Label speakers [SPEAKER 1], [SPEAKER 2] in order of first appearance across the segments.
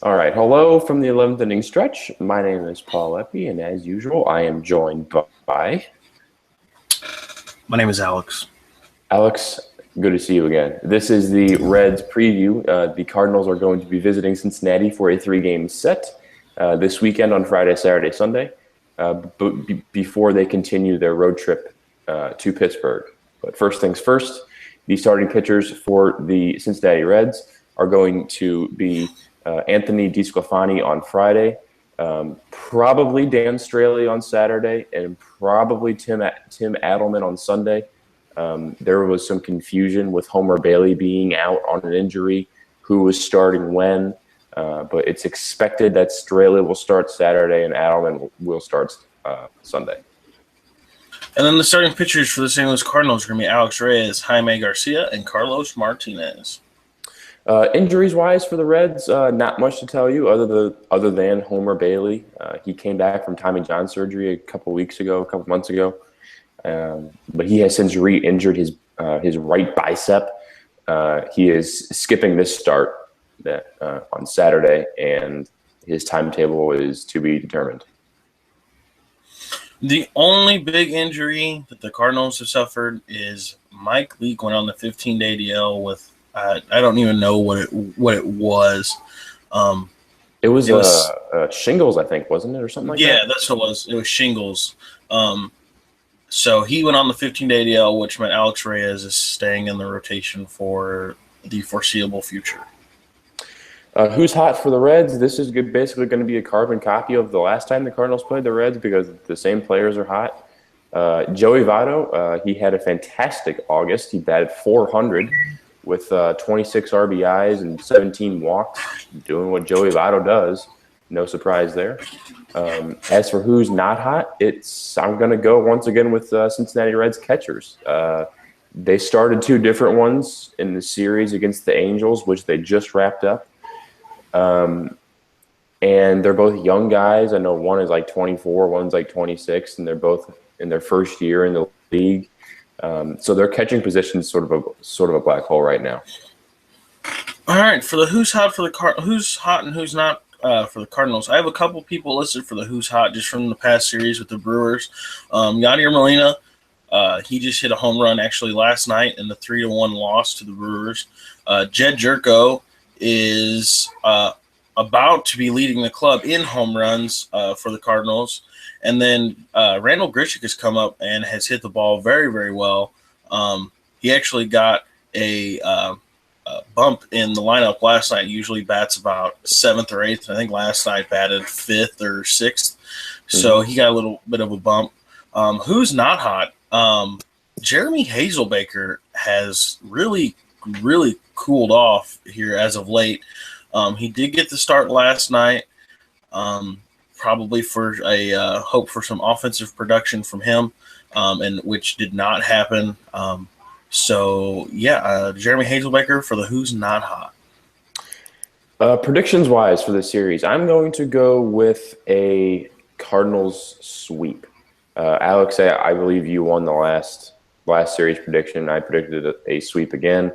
[SPEAKER 1] All right. Hello from the 11th inning stretch. My name is Paul Eppy, and as usual, I am joined by
[SPEAKER 2] My name is Alex.
[SPEAKER 1] Alex. Good to see you again. This is the Reds preview. The Cardinals are going to be visiting Cincinnati for a three-game set this weekend on Friday, Saturday, Sunday, before they continue their road trip to Pittsburgh. But first things first, the starting pitchers for the Cincinnati Reds are going to be Anthony DeSclafani on Friday, probably Dan Straley on Saturday, and probably Tim Adelman on Sunday. There was some confusion with Homer Bailey being out on an injury, who was starting when, but it's expected that Straley will start Saturday and Adelman will start Sunday.
[SPEAKER 2] And then the starting pitchers for the St. Louis Cardinals are going to be Alex Reyes, Jaime Garcia, and Carlos Martinez.
[SPEAKER 1] Injuries-wise for the Reds, not much to tell you other than Homer Bailey. He came back from Tommy John surgery a couple months ago. But he has since re-injured his right bicep. He is skipping this start on Saturday, and his timetable is to be determined.
[SPEAKER 2] The only big injury that the Cardinals have suffered is Mike Leake went on the 15-day DL with I don't even know what it was.
[SPEAKER 1] It was shingles, I think, wasn't it, or something like that?
[SPEAKER 2] Yeah, that's what it was. It was shingles. So he went on the 15-day DL, which meant Alex Reyes is staying in the rotation for the foreseeable future.
[SPEAKER 1] Who's hot for the Reds? This is basically going to be a carbon copy of the last time the Cardinals played the Reds because the same players are hot. Joey Votto, he had a fantastic August. He batted .400 with 26 RBIs and 17 walks, doing what Joey Votto does. No surprise there. As for who's not hot, I'm going to go once again with Cincinnati Reds catchers. They started two different ones in the series against the Angels, which they just wrapped up. And they're both young guys. I know one is like 24, one's like 26, and they're both in their first year in the league. So their catching position is sort of a black hole right now.
[SPEAKER 2] All right, for the who's hot and who's not for the Cardinals, I have a couple people listed for the who's hot just from the past series with the Brewers. Yadier Molina, he just hit a home run actually last night in the 3-1 loss to the Brewers. Jed Jerko is about to be leading the club in home runs for the Cardinals. And then Randall Grichuk has come up and has hit the ball very, very well. He actually got a bump in the lineup last night. Usually bats about 7th or 8th. I think last night batted 5th or 6th. So he got a little bit of a bump. Who's not hot? Jeremy Hazelbaker has really, really cooled off here as of late. He did get the start last night. Probably for a hope for some offensive production from him, and which did not happen. Jeremy Hazelbaker for the who's not hot.
[SPEAKER 1] Predictions-wise for the series, I'm going to go with a Cardinals sweep. Alex, I believe you won the last series prediction. I predicted a sweep again,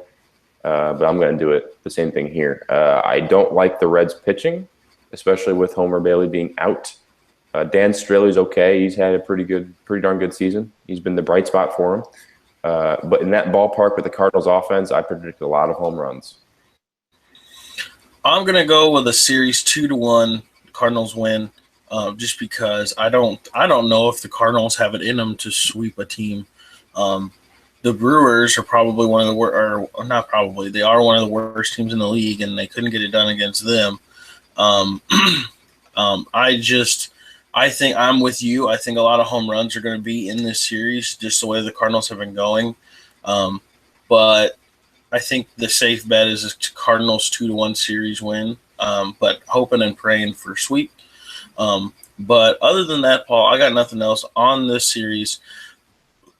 [SPEAKER 1] but I'm going to do it the same thing here. I don't like the Reds pitching, especially with Homer Bailey being out. Dan Straley's okay. He's had a pretty darn good season. He's been the bright spot for him. But in that ballpark with the Cardinals offense, I predict a lot of home runs.
[SPEAKER 2] I'm going to go with a series 2-1 Cardinals win, just because I don't know if the Cardinals have it in them to sweep a team. The Brewers are probably one of the worst, or not probably, they are one of the worst teams in the league, and they couldn't get it done against them. I think I'm with you. I think a lot of home runs are going to be in this series, just the way the Cardinals have been going. But I think the safe bet is a Cardinals 2-1 series win, but hoping and praying for sweep. But other than that, Paul, I got nothing else on this series.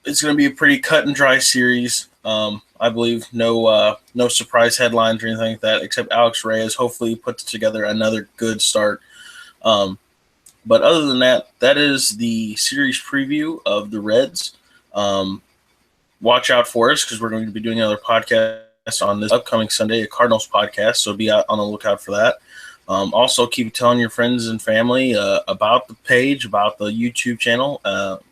[SPEAKER 2] It's going to be a pretty cut and dry series. I believe no surprise headlines or anything like that, except Alex Reyes hopefully puts together another good start. But other than that, that is the series preview of the Reds. Watch out for us because we're going to be doing another podcast on this upcoming Sunday, a Cardinals podcast, so be out on the lookout for that. Also, keep telling your friends and family about the page, about the YouTube channel.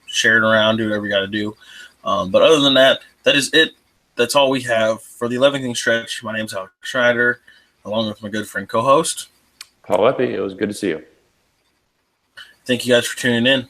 [SPEAKER 2] Share it around, do whatever you got to do. But other than that, that is it. That's all we have for the 11th inning stretch. My name's Alex Schneider, along with my good friend co-host
[SPEAKER 1] Paul Epi, it was good to see you.
[SPEAKER 2] Thank you guys for tuning in.